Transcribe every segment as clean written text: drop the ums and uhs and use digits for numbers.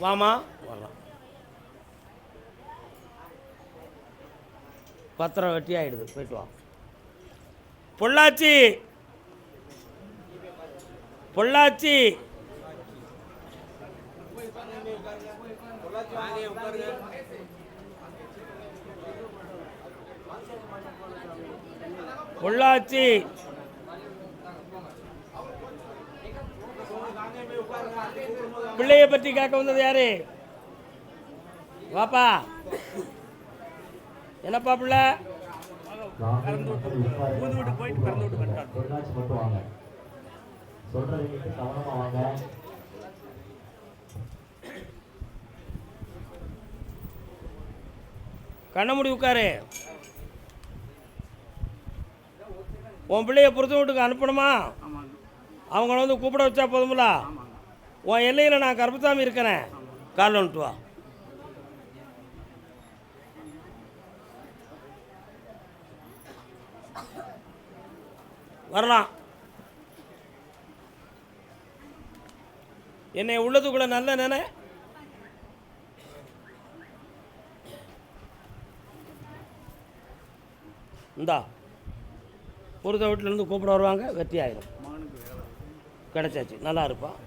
வாமா வரலாம். பத்திரம் வெட்டி ஆகிடுது, போயிட்டு வா. பொள்ளாச்சி பொள்ளாச்சி பொள்ளாச்சி பிள்ளைய பற்றி கேட்க வந்தது யாரு? வாப்பா. என்னப்பா பிள்ளை? போயிட்டு பிறந்து விட்டு வந்துட்டான். கண்ண முடி உட்காரு. உன் பிள்ளைய புரிஞ்ச வீட்டுக்கு அனுப்பணுமா? அவங்கள வந்து கூப்பிட வச்சா போதுங்களா? உன் எல்லையில் நான் கருப்பசாமி இருக்கிறேன். காலைல வந்துட்டு வா. வரலாம். என்னை உள்ளதுக்குள்ள நல்ல நினை. இந்தா புரித வீட்டிலேருந்து கூப்பிட வருவாங்க, வெற்றி ஆயிடும். கிடைச்சாச்சு, நல்லா இருப்பான்.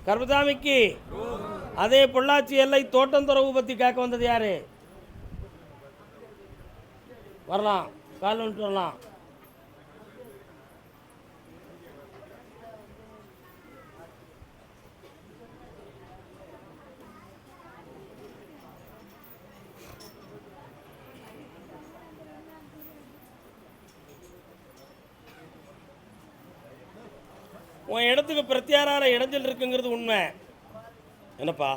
கருப்பசாமிக்கு அதே பொள்ளாச்சி எல்லை தோட்டந்துறவு பற்றி கேட்க வந்தது யாரு? வரலாம், கால் வந்துட்டு வரலாம். உன் இடத்துக்கு பிரத்யாரார இடைஞ்சல் இருக்குங்கிறது உண்மை. என்னப்பா,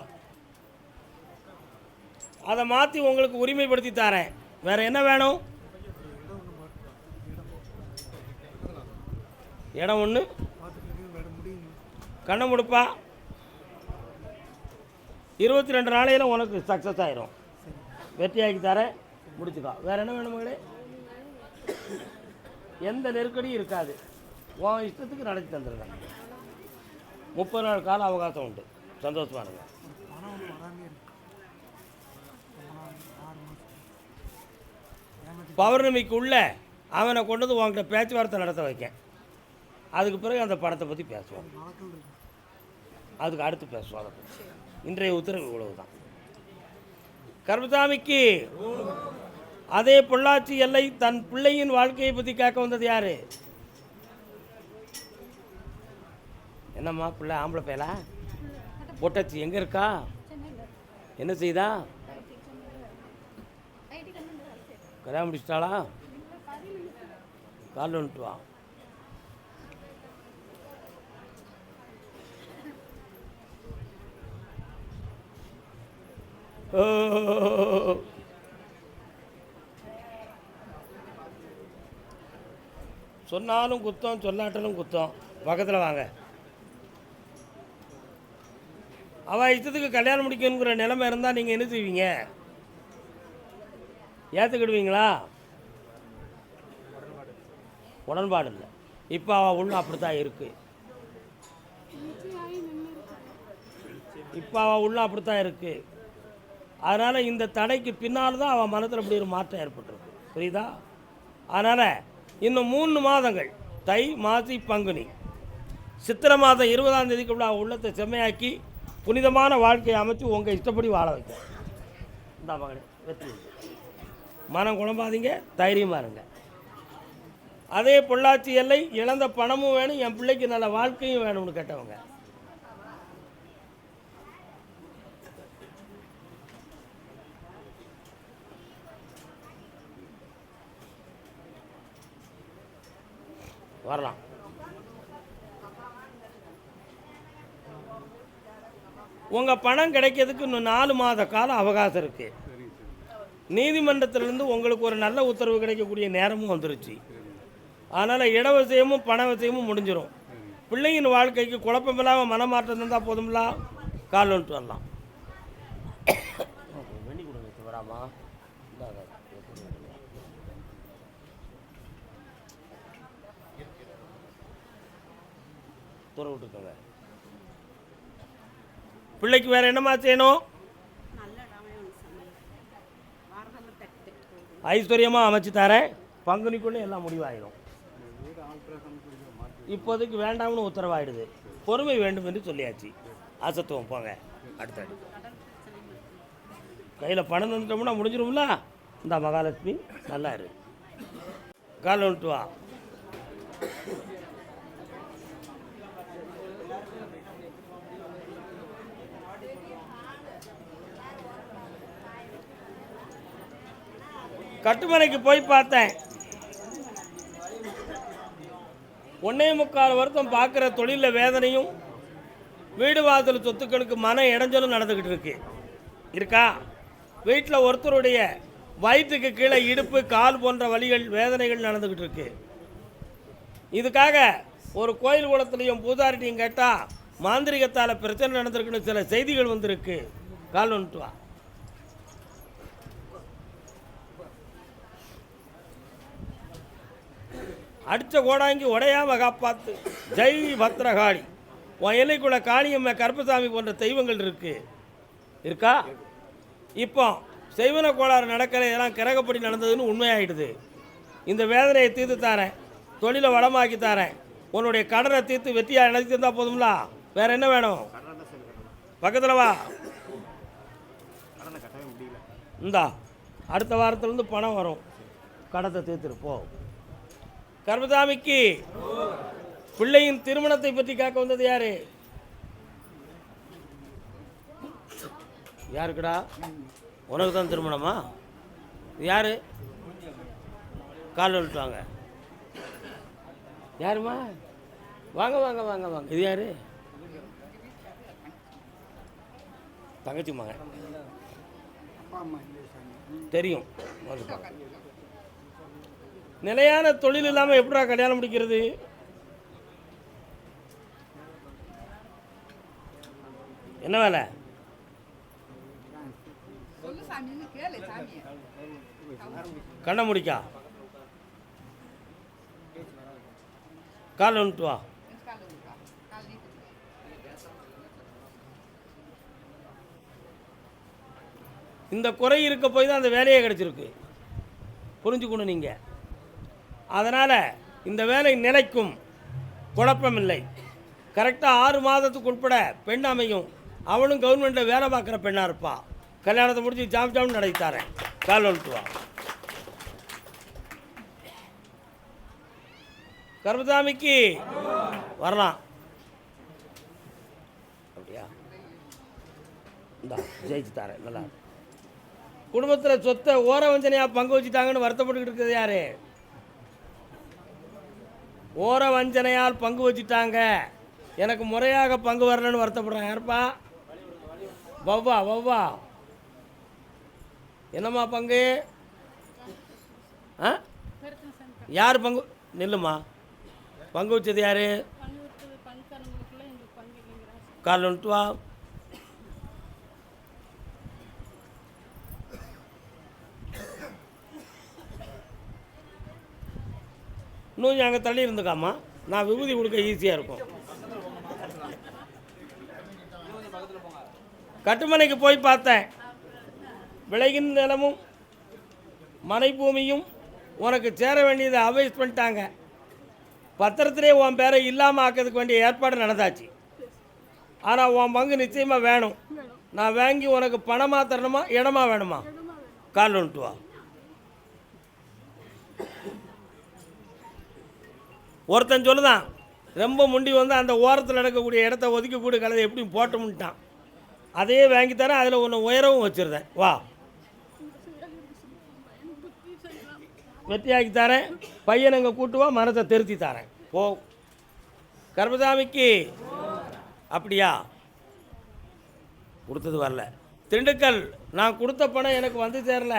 அதை மாற்றி உங்களுக்கு உரிமைப்படுத்தி தரேன். வேற என்ன வேணும்? இடம் ஒன்று கண்ணை முடுப்பா. 22 நாளையில் உனக்கு சக்ஸஸ் ஆயிரும். வெற்றியாக்கி தரேன், முடிச்சுக்கா. வேற என்ன வேணும் மகளே? எந்த நெருக்கடியும் இருக்காது. உன் இஷ்டத்துக்கு நடத்தி தந்துடுறேன். 30 நாள் கால அவகாசம் உண்டு. சந்தோஷமா இருங்க. பௌர்ணமிக்கு உள்ள அவனை கொண்டு வந்து உங்கள்கிட்ட பேச்சுவார்த்தை நடத்த வைக்கேன். அதுக்கு பிறகு அந்த படத்தை பற்றி பேசுவான். அதுக்கு அடுத்து பேசுவோம். அதை பற்றி இன்றைய உத்தரவு இவ்வளவு தான். கருப்பசாமிக்கு அதே பொள்ளாச்சி எல்லை தன் பிள்ளையின் வாழ்க்கையை பற்றி கேட்க வந்தது யாரு? என்னம்மா பிள்ளை? ஆம்பளை பேலா? பொட்டாச்சி எங்கே இருக்கா? என்ன செய்தா? கல்யாணம் முடிச்சிட்டாளா? காலில் வந்துட்டு வா. சொன்னாலும் குத்தம், சொல்லாட்டலும் குத்தம். பக்கத்தில் வாங்க. அவள் இஷ்டத்துக்கு கல்யாணம் முடிக்கணுங்கிற நிலைமை இருந்தால் நீங்கள் என்ன செய்வீங்க? ஏற்றுக்கிடுவீங்களா? உடன்பாடு இல்லை. இப்போ அவள் உள்ள அப்படித்தான் இருக்கு. இப்போ அவள் உள்ள அப்படித்தான் இருக்கு. அதனால் இந்த தடைக்கு பின்னால் தான் அவள் மனத்தில் அப்படி ஒரு மாற்றம் ஏற்பட்டிருக்கு. புரியுதா? அதனால் இன்னும் 3 மாதங்கள், தை, மாசி, பங்குனி, சித்திரை மாதம் 20ஆம் தேதிக்குள்ள அவள் உள்ளத்தை செம்மையாக்கி புனிதமான வாழ்க்கையை அமைச்சு உங்கள் இஷ்டப்படி வாழ வைக்க. இந்த மகனே வெற்றி. மனம் குழம்பாதீங்க, தைரியமாக இருங்க. அதே பொள்ளாச்சி எல்லை இழந்த பணமும் வேணும், என் பிள்ளைக்கு நல்ல வாழ்க்கையும் வேணும்னு கேட்டவங்க. வரலாம். உங்கள் பணம் கிடைக்கிறதுக்கு இன்னும் 4 மாத காலம் அவகாசம் இருக்குது. நீதிமன்றத்திலேருந்து உங்களுக்கு ஒரு நல்ல உத்தரவு கிடைக்கக்கூடிய நேரமும் வந்துருச்சு. அதனால் இட விஷயமும் பண விஷயமும் முடிஞ்சிடும். பிள்ளையின் வாழ்க்கைக்கு குழப்பமில்லாமல் மனமாற்றம் இருந்தால் போதும்லா. கால் வந்துட்டு வரலாம். வெண்ணி கொடுங்க வராமா? துறை விட்டுக்கோங்க. பிள்ளைக்கு வேறு என்னம்மா செய்யணும்? ஐஸ்வர்யமாக அமைச்சு தரேன், பங்குனிக்குள்ளே எல்லாம் முடிவாயிடும். இப்போதைக்கு வேண்டாம்னு உத்தரவாயிடுது. பொறுமை வேண்டும் என்று சொல்லியாச்சு. அசத்துவம் போங்க. அடுத்தது கையில் பணம் தந்துட்டோம்னா முடிஞ்சிடும்ல. இந்த மகாலட்சுமி நல்லா இரு. கால் வந்துட்டு வா. கட்டுமனைக்கு போய் பார்த்தேன். 1.25 வருஷம் பார்க்குற தொழிலில் வேதனையும் வீடு வாசல் சொத்துக்களுக்கு மன இடைஞ்சலும் நடந்துக்கிட்டு இருக்கு. இருக்கா? வீட்டில் ஒருத்தருடைய வயிற்றுக்கு கீழே இடுப்பு கால் போன்ற வலிகள் வேதனைகள் நடந்துக்கிட்டு இருக்கு. இதுக்காக ஒரு கோயில் குளத்துலையும் பூசாரிட்டையும் கேட்டால் மாந்திரிகத்தால் பிரச்சனை நடந்திருக்குன்னு சில செய்திகள் வந்திருக்கு. கால் வந்துட்டு வா. அடித்த கோடாங்கி உடையாம காப்பாத்து. ஜெய் பத்ரகாளி. உன் எல்லைக்குள்ள காளியம்மை கருப்பசாமி போன்ற தெய்வங்கள் இருக்கா? இப்போ செய்வன கோளாறு நடக்கிற இதெல்லாம் கிரகப்படி நடந்ததுன்னு உண்மையாகிடுது. இந்த வேதனையை தீர்த்து தாரேன், தொழிலை வளமாக்கி தாரேன். உன்னுடைய கடனை தீர்த்து வெற்றியாக நடத்தி இருந்தால் போதும்ல. வேற என்ன வேணும்? பக்கத்தில் வா. இந்தா அடுத்த வாரத்துலேருந்து பணம் வரும். கடத்தை தீர்த்துருப்போ. கர்மசாமிக்கு பிள்ளையின் திருமணத்தை பற்றி கேட்க வந்தது யாரு? யாருக்குடா? உனக்கு தான் திருமணமா? யாரு? கால் விட்டுவாங்க. யாருமா? வாங்க வாங்க வாங்க வாங்க. இது யாரு? தங்கச்சி மகன். தெரியும். நிலையான தொழில் இல்லாமல் எப்படா கல்யாணம் முடிக்கிறது? என்ன வேலை? கண்ண முடிக்கா. கால் வந்துட்டு வா. இந்த குறை இருக்க போய் தான் அந்த வேலையே கிடைச்சிருக்கு. புரிஞ்சுக்கணும் நீங்கள். அதனால் இந்த வேலை நிலைக்கும், குழப்பமில்லை. கரெக்டாக 6 மாதத்துக்கு உட்பட பெண் அமையும். அவளும் கவர்மெண்ட்டில் வேலை பார்க்குற பெண்ணாக இருப்பா. கல்யாணத்தை முடிச்சு ஜாம் ஜாம் நடத்தித்தாரேன். கால் வந்துட்டு வா. கர்மசாமிக்கு வரலாம். அப்படியா? இந்தா ஜெயிச்சு தாரேன். நல்லா குடும்பத்தில் சொத்தை ஓர வஞ்சனையாக பங்கு வச்சுட்டாங்கன்னு வருத்தப்பட்டுக்கிட்டு இருக்குது யாரு? ஓர வஞ்சனையால் பங்கு வச்சுட்டாங்க, எனக்கு முறையாக பங்கு வரலன்னு வருத்தப்படுறேன். யாருப்பா? வவ்வா வவ்வா. என்னம்மா பங்கு? ஆ யார் பங்கு? நில்லுமா. பங்கு வச்சது யாரு? கால் வந்துட்டு வா. இன்னும் அங்கே தள்ளி இருந்துக்காமா, நான் விபூதி கொடுக்க ஈஸியாக இருக்கும். கட்டுமனைக்கு போய் பார்த்தேன். விளைகின் நிலமும் மனை பூமியும் உனக்கு சேர வேண்டியதை அவைஸ் பண்ணிட்டாங்க. பத்திரத்திலே உன் பேரை இல்லாமல் ஆக்கிறதுக்கு வேண்டிய ஏற்பாடு நடந்தாச்சு. ஆனால் உன் பங்கு நிச்சயமாக வேணும். நான் வாங்கி உனக்கு பணமாக தரணுமா இடமா வேணுமா? கால் வந்துட்டு வா. ஒருத்தன் சொல்லுதான், ரொம்ப முண்டி வந்து அந்த ஓரத்தில் நடக்கக்கூடிய இடத்த ஒதுக்கக்கூடிய கலதை எப்படி போட்டோம்ட்டான். அதையே வாங்கி தரேன், அதில் ஒன்று உயரவும் வச்சுருந்தேன். வா, வெற்றியாக்கி தரேன். பையன் அங்கே கூட்டுவா, மரத்தை திருத்தி தரேன். போ. கர்மசாமிக்கு அப்படியா? கொடுத்தது வரல. திண்டுக்கல், நான் கொடுத்த பணம் எனக்கு வந்து சேரல.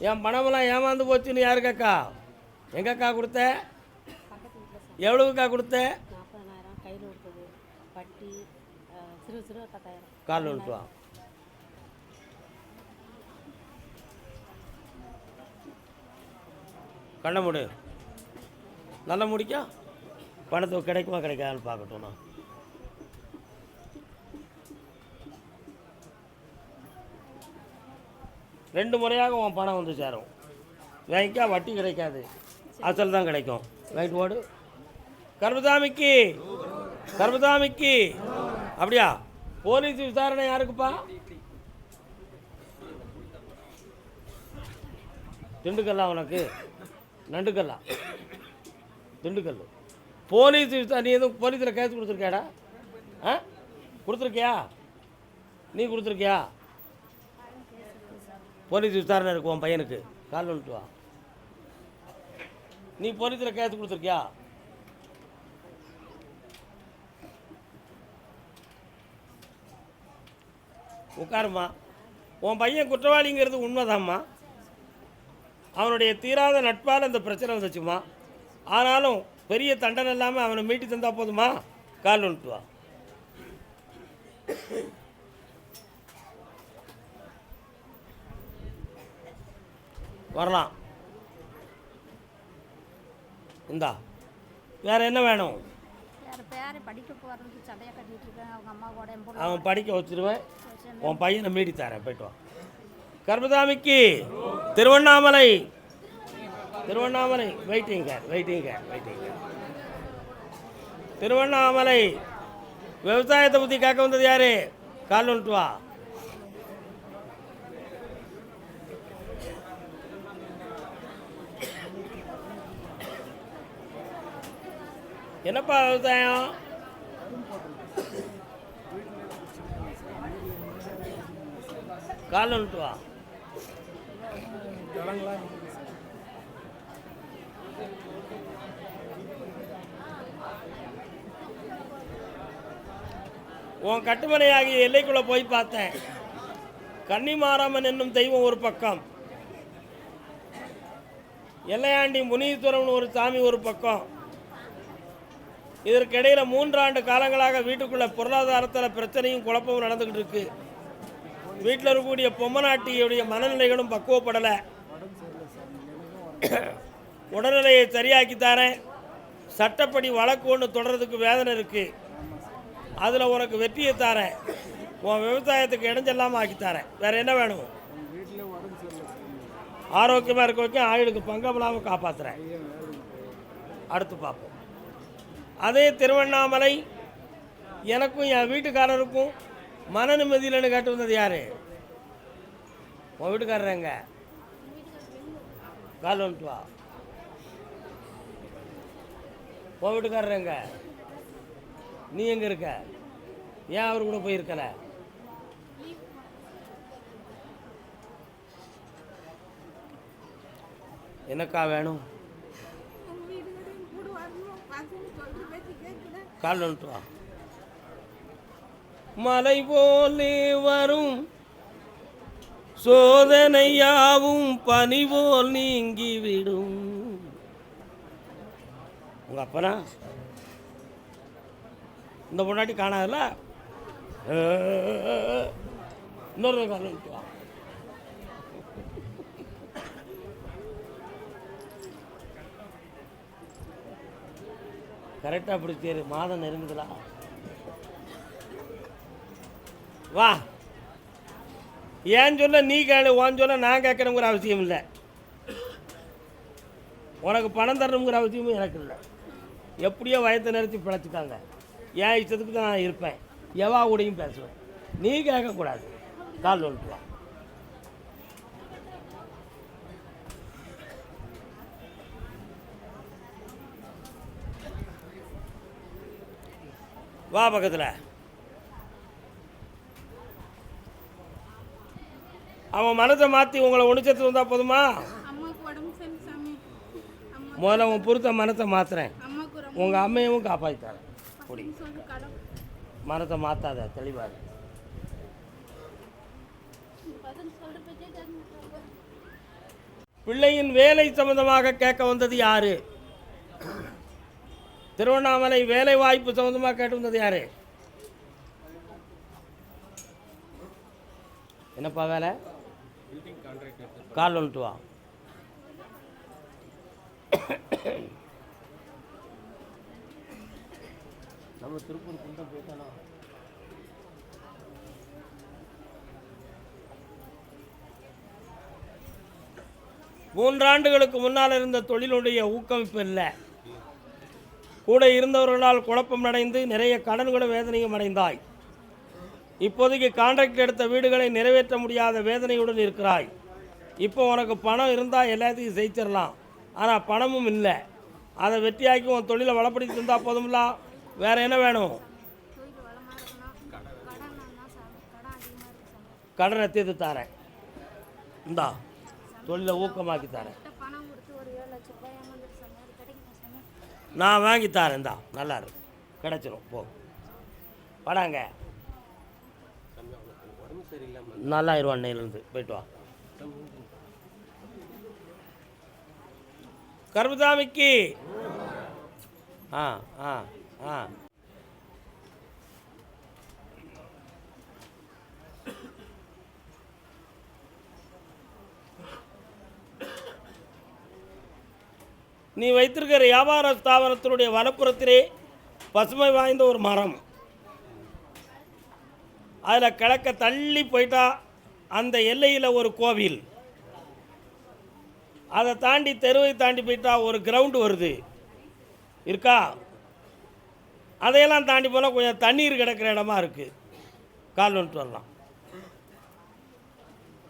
என் பணமெல்லாம் ஏமாந்து போச்சுன்னு யாருக்காக்கா? எங்கக்கா கொடுத்த? எவ்வளவுக்கா கொடுத்த? 40,000 கையில் கொடுத்தது. பட்டி சிறு 10,000. கால் வந்துட்டு வா. கண்ண முடி. நல்லா முடிக்கா. பணத்தை கிடைக்குமா கிடைக்காதுன்னு பார்க்கட்டும். நான் 2 முறையாக உன் பணம் வந்து சேரும். வாங்கிக்கா, வட்டி கிடைக்காது, அசல் தான் கிடைக்கும். வாங்கிட்டு ஓடு. கருப்பசாமிக்கு கருப்பசாமிக்கு. அப்படியா? போலீஸ் விசாரணை யாருக்குப்பா? திண்டுக்கல்லா உனக்கு? நண்டுக்கல்லா? திண்டுக்கல். போலீஸ் நீ எதுவும் போலீஸில் கேஸ் கொடுத்துருக்கியாடா? ஆ, கொடுத்துருக்கியா? நீ கொடுத்துருக்கியா? போலீஸ் விசாரணை இருக்கு உன் பையனுக்கு. கால் வந்துட்டு வா. நீ போலீஸில் கேஸ் கொடுத்துருக்கியா? உட்காருமா. உன் பையன் குற்றவாளிங்கிறது உண்மைதாம்மா. அவனுடைய தீராத நட்பால் இந்த பிரச்சனை வந்துச்சுமா. ஆனாலும் பெரிய தண்டனை இல்லாமல் அவனை மீட்டி தந்தா போதுமா? கால் வந்துட்டு வா. வரலாம். இந்தா, வேற என்ன வேணும்? அவன் படிக்க வச்சிருவேன். உன் பையனை மீடி தரேன். போய்ட்டு வா. கருப்பசாமிக்கு திருவண்ணாமலை. திருவண்ணாமலை வெயிட்டிங்க. திருவண்ணாமலை விவசாயத்தை பற்றி கேட்க வந்தது யாரு? கால் வந்துட்டு வா. என்னப்பா விவசாயம்? கால் வந்துட்டு வா. உன் கட்டுமனையாகிய எல்லைக்குள்ளே போய் பார்த்தேன். கன்னிமாராமன் என்னும் தெய்வம் ஒரு பக்கம், எல்லையாண்டி முனீஸ்வரன் ஒரு சாமி ஒரு பக்கம். இதற்கிடையில் 3 ஆண்டு காலங்களாக வீட்டுக்குள்ளே பொருளாதாரத்தில் பிரச்சனையும் குழப்பமும் நடந்துக்கிட்டு இருக்கு. வீட்டில் இருக்கக்கூடிய பொம்மநாட்டியுடைய மனநிலைகளும் பக்குவப்படலை. உடல்நிலையை சரியாக்கித்தாரேன். சட்டப்படி வழக்கு ஒன்று தொடர்றதுக்கு வேதனை இருக்குது. அதில் உனக்கு வெற்றியை தாரேன். உன் விவசாயத்துக்கு இடைஞ்செல்லாமல் ஆக்கித்தாரேன். வேறு என்ன வேணும்? ஆரோக்கியமாக இருக்க வைக்க, ஆயுளுக்கு பங்கமில்லாமல் காப்பாற்றுறேன். அடுத்து பார்ப்போம். அதே திருவண்ணாமலை எனக்கும் என் வீட்டுக்காரருக்கும் மன நிம்மதியில்னு கேட்டு வந்தது யார்? உன் வீட்டுக்காரங்க. கால் வந்துட்டு வா. உன் வீட்டுக்காரங்க. நீ எங்கே இருக்க? ஏன் அவரு கூட போயிருக்கல? என்னக்கா வேணும்? கால் வந்துட்டு வா. மலை போலே வரும் சோதனையாவும் பனி போல் நீங்கிவிடும். உங்கள் அப்பனா இந்த பொண்டாட்டி காணாதுல்ல? இன்னொரு கால் வந்துட்டு வா. கரெக்டாக பிடிச்சாரு. மாதம் நெருங்குதுலா. வா. ஏன் சொல்ல நீ கேளு, ஓன் சொல்ல நான் கேட்கணுங்கிற அவசியம் இல்லை. உனக்கு பணம் தரணுங்கிற அவசியமும் எனக்கு இல்லை. எப்படியோ வயத்தை நிறுத்தி பிழைச்சிட்டாங்க. என் இஷ்டத்துக்கு தான் நான் இருப்பேன். எவா கூடயும் பேசுவேன். நீ கேட்கக்கூடாது. கால் வந்துட்டு வா. வா பக்கத்தில். அவன் மனத்தை மாற்றி உங்களை ஒன்று வந்தால் போதுமா? முதல்ல உன் பொறுத்த மனத்தை மாற்றுறேன். உங்கள் அம்மையவும் காப்பாற்றித்தாரேன். குடி. மனத்தை மாற்றாத, தெளிவாக. பிள்ளையின் வேலை சம்பந்தமாக கேட்க வந்தது யாரு? திருவண்ணாமலை வேலை வாய்ப்பு சம்பந்தமாக கேட்டு வந்தது யாரு? என்னப்பா வேலை? கால் வந்துட்டு வா. நம்ம திருப்பூர் குண்டா போயிட்டானா? 3 ஆண்டுகளுக்கு முன்னால் இருந்த தொழிலுடைய ஊக்குவிப்பு இல்லை. கூட இருந்தவர்களால் குழப்பம் அடைந்து நிறைய கடன்களும் வேதனையும் அடைந்தாய். இப்போதைக்கு கான்ட்ராக்ட் எடுத்த வீடுகளை நிறைவேற்ற முடியாத வேதனையுடன் இருக்கிறாய். இப்போ உனக்கு பணம் இருந்தால் எல்லாத்தையும் ஜெயிச்சிடலாம். ஆனால் பணமும் இல்லை. அதை வெற்றியாக்கி உன் தொழிலை வளப்படுத்தி தந்தால் போதும்ல. வேறு என்ன வேணும்? கடனை தீர்த்து தரேன். இந்தா தொழிலை ஊக்கமாக்கி தரேன். நான் வாங்கி தரேன். இந்தா நல்லா இருக்கு, கிடச்சிரும். போ படாங்க. நல்லாயிரம் அன்னையிலேருந்து போயிட்டு வா. கர்மசாமிக்கு ஆ ஆ ஆ நீ வைத்திருக்கிற வியாபார ஸ்தாபனத்தினுடைய வலப்புறத்திலே பசுமை வாய்ந்த ஒரு மரம், அதில் கிழக்க தள்ளி போயிட்டா அந்த எல்லையில் ஒரு கோவில், அதை தாண்டி தெருவை தாண்டி போயிட்டா ஒரு கிரவுண்டு வருது இருக்கா. அதையெல்லாம் தாண்டி போனால் கொஞ்சம் தண்ணீர் கிடக்கிற இடமா இருக்குது. கால் வந்துட்டு வரலாம்.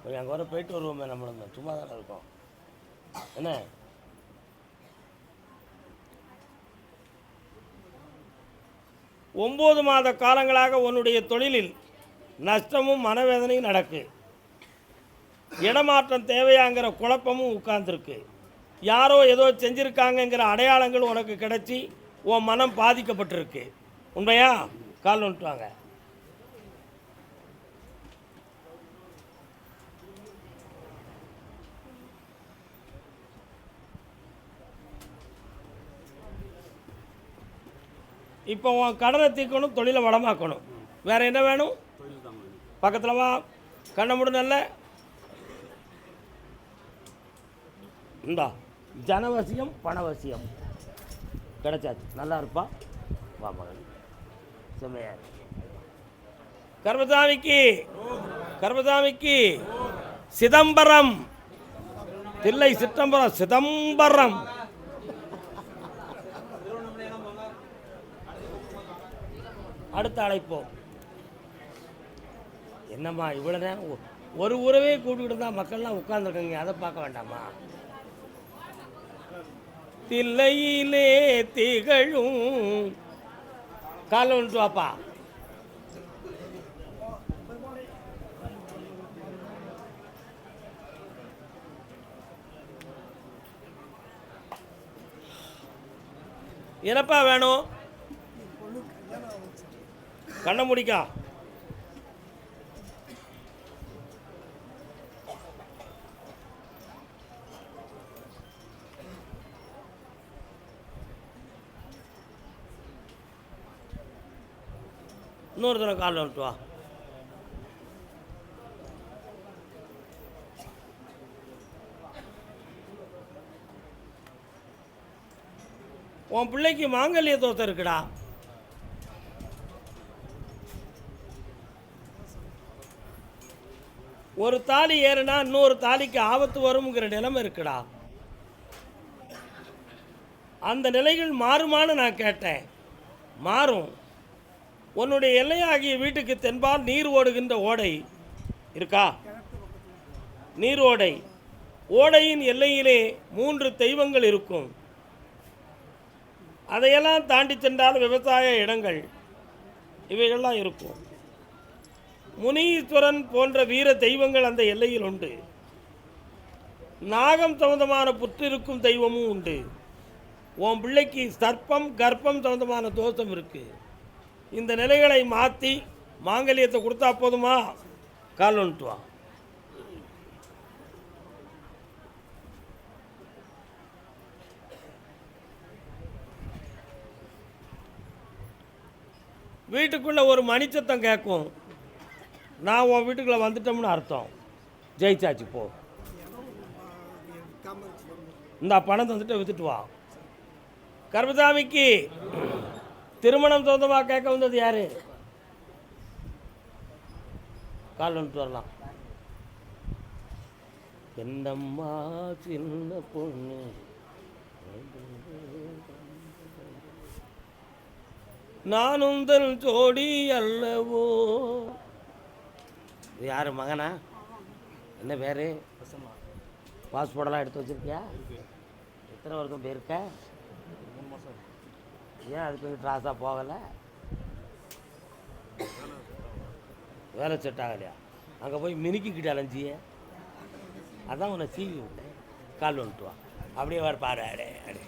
கொஞ்சம் அங்கே வர போயிட்டு வருவோமே, நம்மளும் சும்மா தானே இருக்கோம். என்ன 9 மாத காலங்களாக உன்னுடைய தொழிலில் நஷ்டமும் மனவேதனையும் நடக்கு. இடமாற்றம் தேவையாங்கிற குழப்பமும் உட்கார்ந்துருக்கு. யாரோ ஏதோ செஞ்சுருக்காங்கங்கிற அடையாளங்கள் உனக்கு கிடச்சி உன் மனம் பாதிக்கப்பட்டிருக்கு. உண்மையா? கால் வந்துட்டுவாங்க. இப்போ உன் கடனை தீர்க்கணும், தொழிலை வளமாக்கணும். வேறு என்ன வேணும்? பக்கத்தில் வா, கண்ணை மூடு. நல்ல இந்தா ஜனவசியம் பணவசியம் கிடைச்சாச்சு. நல்லா இருப்பா. வா மகன், செம்மையா. கர்மசாமிக்கு கர்மசாமிக்கு சிதம்பரம், தில்லை சிற்றம்பரம், சிதம்பரம். அடுத்த அழைப்போம். என்னம்மா இவ்வளோ நேரம் ஒரு ஊரவே கூப்பிட்டு தான் மக்கள்லாம் உட்கார்ந்துருக்கீங்க, அதை பார்க்க வேண்டாமா? தில்லையிலே திகழும் காலை வந்துட்டு வாப்பா. என்னப்பா வேணும்? கண்ணை முடிக்கா. இன்னொரு தடவை காலில் வந்துட்டு வா. உன் பிள்ளைக்கு மாங்கல்ய தோசை இருக்குடா. ஒரு தாலி ஏறுனா இன்னொரு தாலிக்கு ஆபத்து வருங்கிற நிலைமை இருக்குடா. அந்த நிலைகள் மாறுமான்னு நான் கேட்டேன். மாறும். உன்னுடைய எல்லையாகிய வீட்டுக்கு தென்பால் நீர் ஓடுகின்ற ஓடை இருக்கா? நீர் ஓடை. ஓடையின் எல்லையிலே 3 தெய்வங்கள் இருக்கும். அதையெல்லாம் தாண்டி சென்றால் விவசாய இடங்கள் இவைகள்லாம் இருக்கும். முனீஸ்வரன் போன்ற வீர தெய்வங்கள் அந்த எல்லையில் உண்டு. நாகம் சம்பந்தமான புற்றிருக்கும் தெய்வமும் உண்டு. உன் பிள்ளைக்கு சர்ப்பம் கர்ப்பம் சம்பந்தமான தோஷம் இருக்குது. இந்த நிலைகளை மாற்றி மாங்கல்யத்தை கொடுத்தா போதுமா? கால் வந்துட்டு வா. வீட்டுக்குள்ளே ஒரு மணிச்சத்தம் கேட்கும். நான் உன் வீட்டுக்குள்ளே வந்துட்டோம்னு அர்த்தம். ஜெயிச்சாச்சு. போ, இந்த பணம் தந்துட்டு வித்துட்டு வா. கர்மசாமிக்கு திருமணம் சொந்தமாக கேட்க வந்தது யாரு? கால் வந்துட்டு வரலாம். என்னம்மா சின்ன பொண்ணு, நான் உந்தன் ஜோடி அல்லவோ. இது யார் மகனா? என்ன பேர்? பாஸ்போர்ட்டெல்லாம் எடுத்து வச்சுருக்கியா? எத்தனை வருஷம் போயிருக்க? 3 மாதம். ஏன் அதுக்கு ட்ராஸாக போகலை? வேலை செட் ஆகலையா? அங்கே போய் மினுக்கிக்கிட்டு அலைஞ்சிய, அதான் உன்னை சீவி விட்டேன். கால் வந்துட்டு வா, அப்படியே வர பாரு. அடே அடே,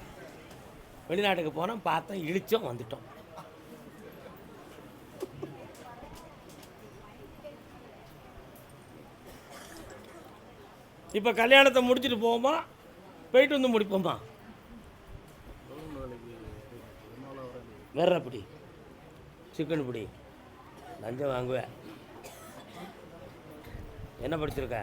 வெளிநாட்டுக்கு போனோம், பார்த்தோம், இழிச்சோம், வந்துட்டோம். இப்போ கல்யாணத்தை முடிச்சுட்டு போவோமா, போயிட்டு வந்து முடிப்போமா? வேற பிடி, சிக்கன் பிடி, லஞ்சம் வாங்குவேன். என்ன படிச்சிருக்க?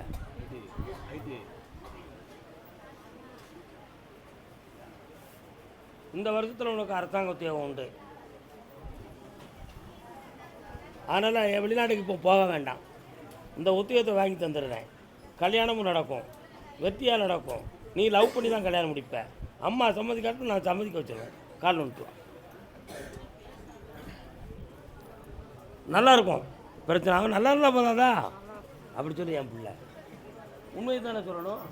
இந்த வருஷத்தில் உனக்கு அரசாங்க உத்தியோகம் உண்டு. அதனால் வெளிநாட்டுக்கு இப்போ போக வேண்டாம். இந்த உத்தியோகத்தை வாங்கி தந்துடுறேன். கல்யாணமும் நடக்கும், வெற்றியாக நடக்கும். நீ லவ் பண்ணி தான் கல்யாணம் முடிப்ப. அம்மா சம்மதிக்காட்டும், நான் சம்மதிக்க வச்சுருவேன். கால் வந்துட்டு நல்லாயிருக்கும். பிரச்சனை ஆகும். நல்லா இருந்தால் போதாதா? அப்படி சொல்லி என் பிள்ளை உண்மையை தானே சொல்லணும்.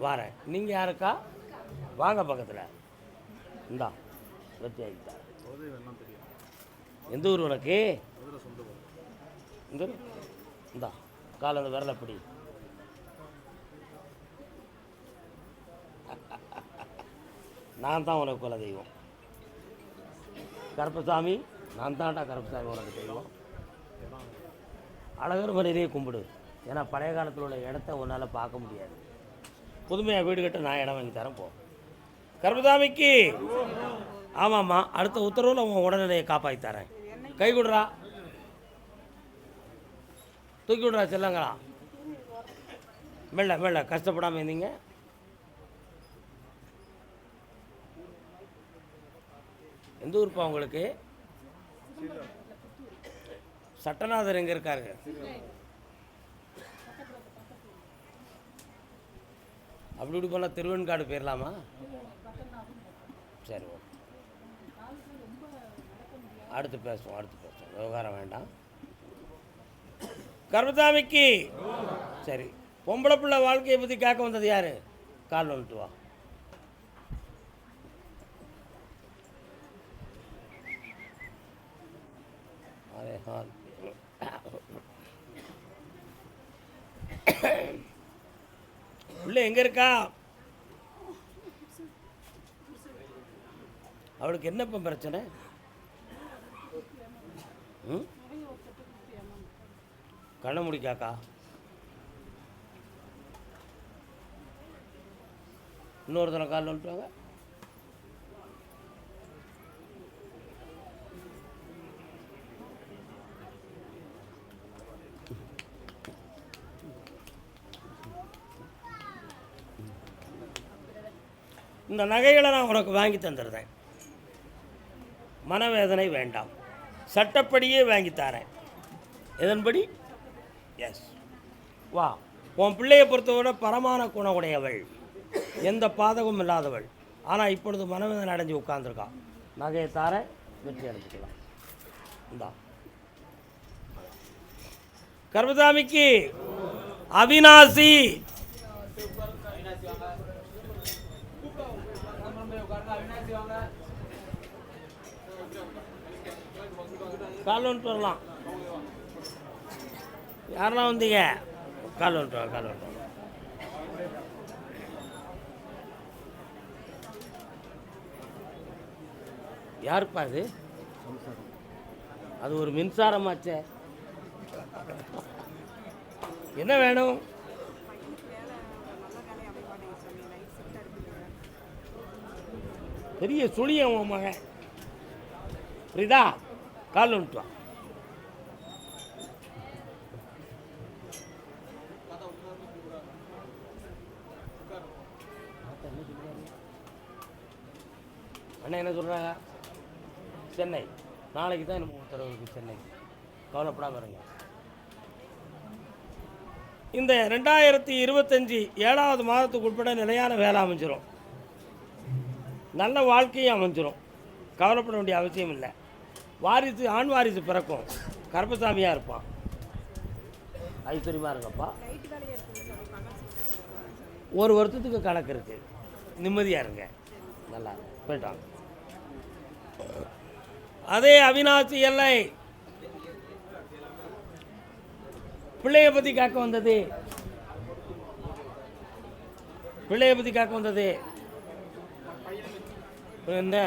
வாரேன். நீங்கள் யாருக்கா? வாங்க பக்கத்தில். இந்தா வெற்றி ஆகிட்டா. எந்த ஊர் உனக்கு? இந்த இந்தா கால் அந்த விரலை பிடி. நான் தான் உனக்கு குல தெய்வம். கருப்பசாமி, நான் தான்டா கருப்பசாமி உனக்கு தெய்வம். அழகர் மலையிலேயே கும்பிடு. ஏன்னா பழைய காலத்தில் உள்ள இடத்த உன்னால் பார்க்க முடியாது. புதுமையாக வீடு கட்ட நான் இடம் வாங்கி தரேன். போ கருப்பசாமிக்கு. ஆமாம்மா, அடுத்த உத்தரவில் உன் உடல்நிலையை காப்பாற்றி தரேன். கை கொடுறா, தூக்கி விட்றா செல்லங்களா. மெல்ல மெல்ல, கஷ்டப்படாமல் இருந்தீங்க. எந்த ஊருப்பா உங்களுக்கு? சட்டநாதர் எங்கே இருக்காரு? அப்படி இப்படி போனால் திருவெண்காடு போயிடலாமா? சரி, ஓகே. அடுத்து பேசுவோம். விவகாரம் வேண்டாம். கருப்பசாமிக்கு. சரி, பொம்பளை பிள்ளை வாழ்க்கையை பற்றி கேட்க வந்தது யார்? கால் வந்துட்டு வா. Array hall. பிள்ளை எங்கே இருக்கா? அவளுக்கு என்னப்பா பிரச்சனை? கண்ண முடிக்காக்கா. இன்னொருத்தனை கால் வந்துட்டாங்க. இந்த நகைகளை நான் உனக்கு வாங்கி தந்துடுறேன். மனவேதனை வேண்டாம். சட்டப்படியே வாங்கி தரேன். இதன்படி எஸ். வா. உன் பிள்ளையை பொறுத்தவரை பரமான குணமுடையவள், எந்த பாதகமும் இல்லாதவள். ஆனால் இப்பொழுது மனவேதனை அடைஞ்சு உட்கார்ந்துருக்கான். நகையை தார, வெற்றி அடைஞ்சிக்கலாம். இந்தா கருப்பசாமிக்கு. அவினாசி. கால் வந்துட்டு வரலாம். யாரெல்லாம் வந்தீங்க? கால் வந்துட்டு. யாருப்பா அது? அது ஒரு மின்சாரமாச்சே. என்ன வேணும்? பெரிய சுழியம் உன் மகன். புரியுதா? கால் வந்துட்டு வா. அண்ணா என்ன சொல்கிறாங்க? சென்னை நாளைக்கு தான் நம்ம உத்தரவு இருக்குது. சென்னைக்கு கவலைப்படாம இருங்க. இந்த 2025 7வது மாதத்துக்கு உட்பட நிலையான வேலை அமைஞ்சிரும், நல்ல வாழ்க்கையும் அமைஞ்சிரும், கவலைப்பட வேண்டிய அவசியம் இல்லை. வாரிசு ஆண் வாரிசு பிறக்கும், கருப்பசாமியாக இருப்பான். ஐஸ்வர்யமாக இருங்கப்பா. ஒரு வருஷத்துக்கு கணக்கு இருக்குது, நிம்மதியாக இருங்க, நல்லா போயிட்டாங்க. அதே அவிநாசி எல்லை பிள்ளையை பற்றி கேட்க வந்தது, பிள்ளையை பற்றி கேட்க வந்தது என்ன?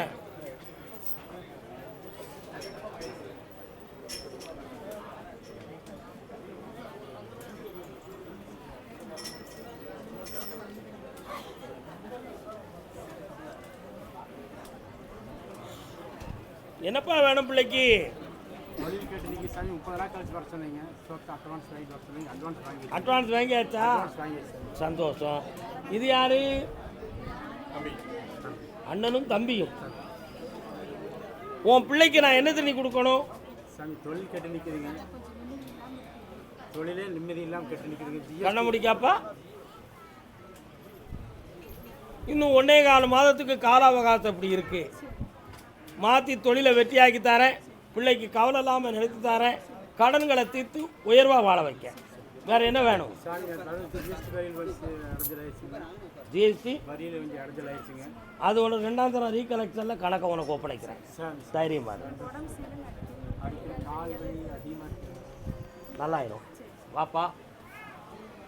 என்னப்பா வேணும் பிள்ளைக்கு? தொழில் கேட்டு நீங்கள் சாமி 30 நாள் கழிச்சு வர சொன்னீங்க. சொத்து அட்வான்ஸ் வாங்கிட்டு வர சொன்னீங்க. அட்வான்ஸ் வாங்கியாச்சா? சந்தோஷம். இது யாரு? அண்ணனும் தம்பியும். உன் பிள்ளைக்கு நான் என்ன தண்ணி கொடுக்கணும்? சாமி தொழில் கேட்டு நிற்கிறீங்க, தொழிலே நிம்மதி இல்லாமல் கேட்டு நிற்கிறீங்க. கண்ண முடிக்காப்பா. இன்னும் 1.25 மாதத்துக்கு கால அவகாசம் இப்படி இருக்கு. மாற்றி தொழிலை வெற்றியாக்கி தரேன், பிள்ளைக்கு கவலை இல்லாமல் நிறுத்தி தரேன், கடன்களை தீர்த்து உயர்வாக வாழ வைக்க. வேறு என்ன வேணும்? ஜிஎஸ்டி வரியில் கொஞ்சம் அடைஞ்சல் ஆயிடுச்சுங்க. அது உனக்கு 2ஆம் தரம் ரீகலெக்ஷனில் கணக்கை உனக்கு ஒப்படைக்கிறேன். தைரியமாக நல்லாயிரும். வாப்பா,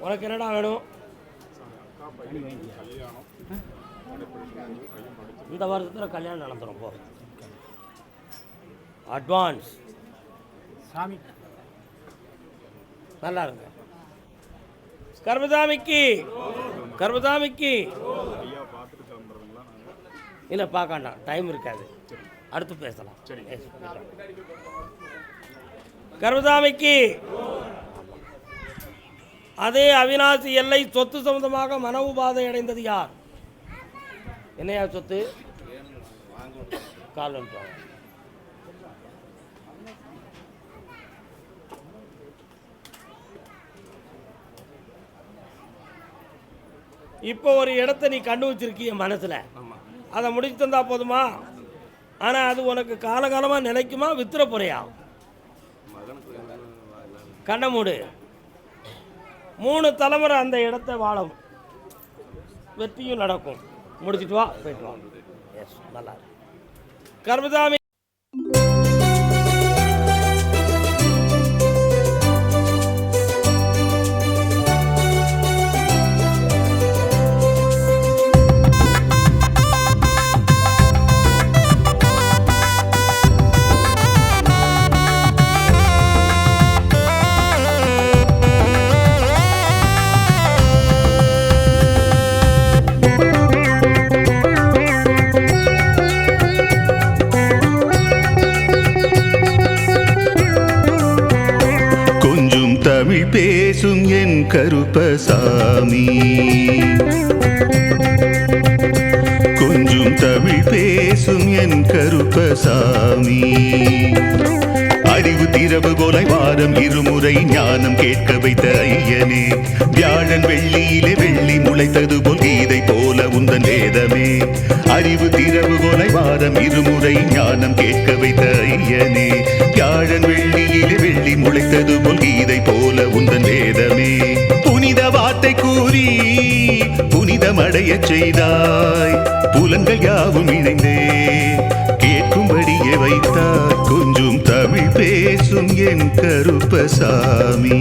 உனக்கு என்னடா வேணும்? இந்த வருஷத்தில் கல்யாணம் நடந்துடும். போ அட்வான்ஸ். சாமி நல்லா இருங்க. கர்மசாமிக்கு கர்மசாமிக்கு இல்லை பார்க்கண்டா, டைம் இருக்காது, அடுத்து பேசலாம். கர்மசாமிக்கு அதே அவிநாசி எல்லை சொத்து சம்பந்தமாக மன உபாதை அடைந்தது யார்? என்னையா சொத்து? கால் வந்துட்டாங்க. இப்போ ஒரு இடத்த நீ கண்டு வச்சிருக்கிய மனசில், அதை முடிச்சு தந்தா போதுமா? ஆனால் அது உனக்கு காலகாலமாக நிலைக்குமா, வித்துற போறியா? கண்ண மூடு. 3 தலைமுறை அந்த இடத்த வாழும், வெற்றியும் நடக்கும். முடிச்சுட்டு வா, போயிட்டு வா. எஸ், நல்லா இருக்கு. கர்மசாமி தமிழ் பேசும் என் கருப்பசாமி, கொஞ்சம் தமிழ் பேசும் என் கருப்பசாமி. அறிவு திறவுகோலை வாரம் இருமுறை ஞானம் கேட்க வைத்த ஐயனே, வியாழன் வெள்ளியிலே வெள்ளி முளைத்தது போல் கீதை போல உந்தன் வேதமே. அறிவு திறவுகோலை வாரம் இருமுறை ஞானம் கேட்க வைத்த ஐயனே, வியாழன் வெள்ளியிலே வெள்ளி முளைத்தது போல் கீதை போல உந்தன் வேதமே. புனித வார்த்தை கூறி புனிதமடைய செய்தாய், புலன்கள் யாவும் இணைந்தே கேட்கும்படியே வைத்தார். கொஞ்சம் தமிழ் பேசும் என் கருப்பசாமி.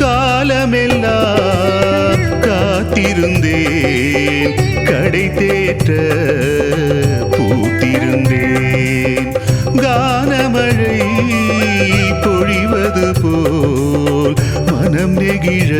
காலமெல்லாம் காத்திருந்தேன், கடை தேற்ற பூத்திருந்தேன். போல் மனம் நெகிழ